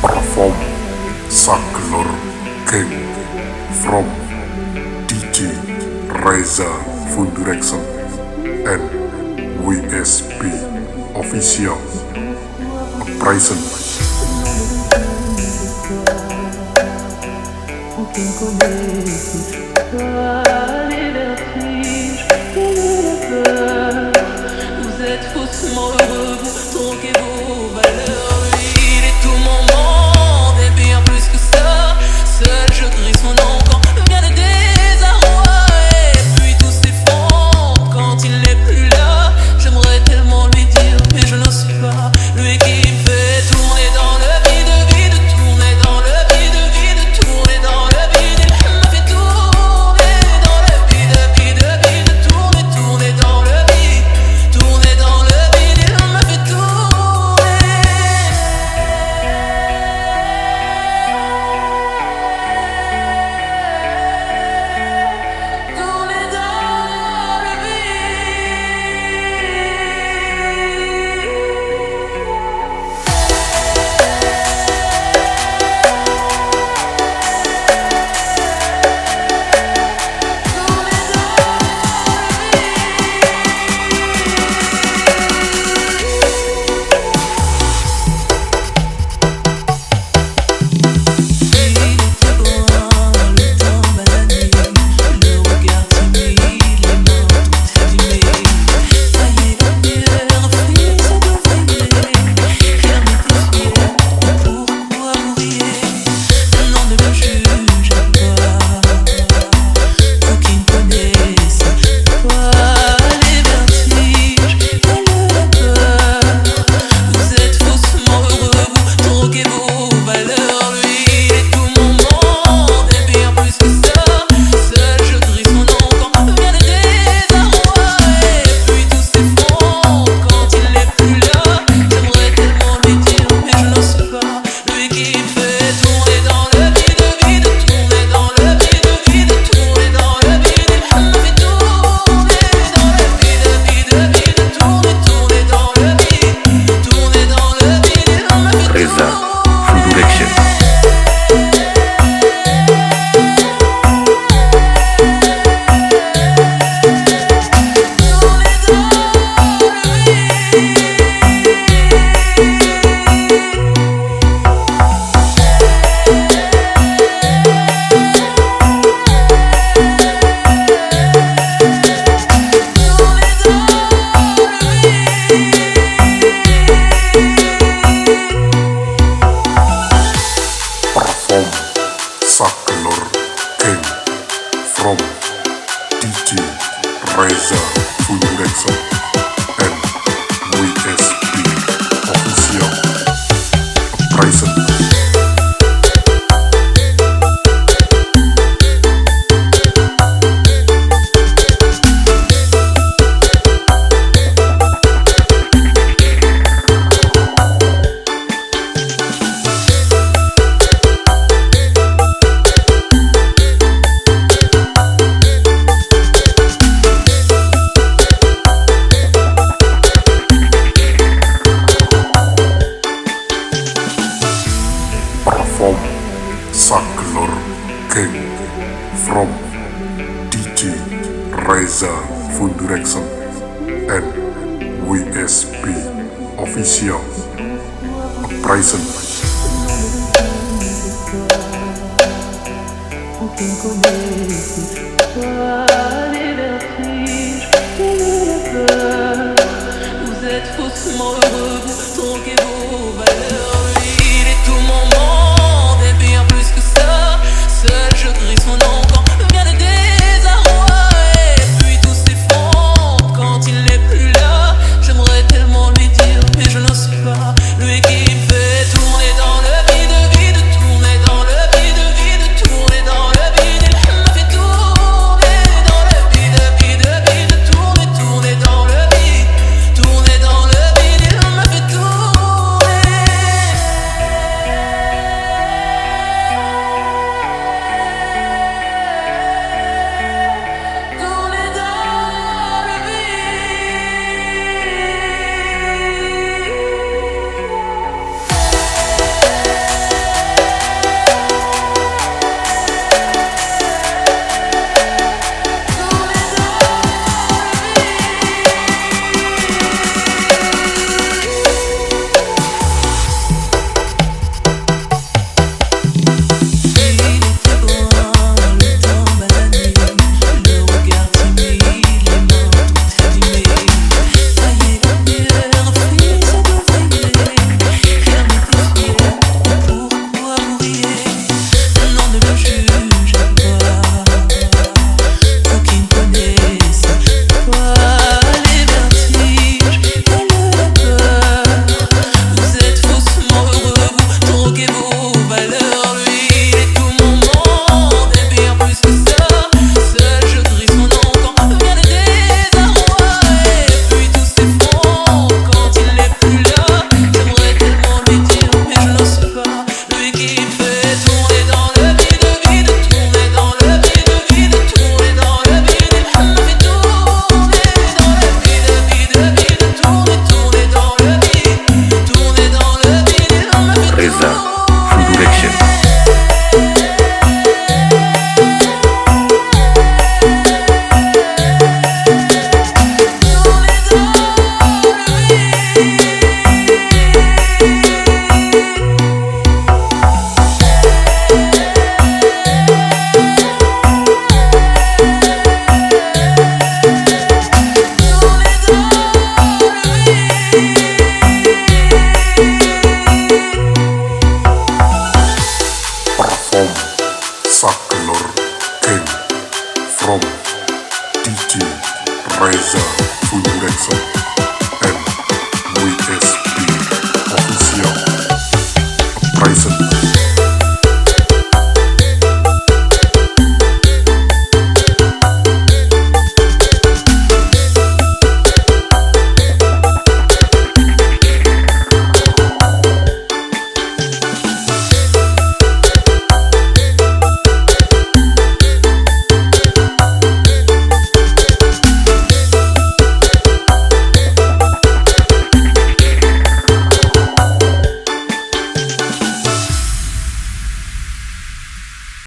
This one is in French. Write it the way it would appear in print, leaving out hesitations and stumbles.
Perform Saklor King from DJ Reza Full Direction and WSP Official Uprising. Quem conhece les vertiges et les peurs. Vous êtes faussement heureux, vous tronquez vos valeurs. Lui, il est tout mon monde et bien plus que ça. Seul je crie son nom quand vient le désarroi. Et puis tout s'effondre quand il n'est plus là. J'aimerais tellement lui dire, mais je n'en suis pas. Lui qui fait tourner dans le vide, vide, tourner dans le vide, vide, tourner dans le vide. Il me fait tourner dans le vide, vide, vide, tourner, tourner dans le vide, tourner dans le vide. Il me fait tourner. Tourner dans le Saklor King from DJ Reza Full Direction and WSP Official Uprising. Perform Saklor King from DJ Reza Full Direction and WSP Official Uprising. Quem conhece les vertiges et les peurs. Vous êtes faussement heureux, vous tronquez vos valeurs.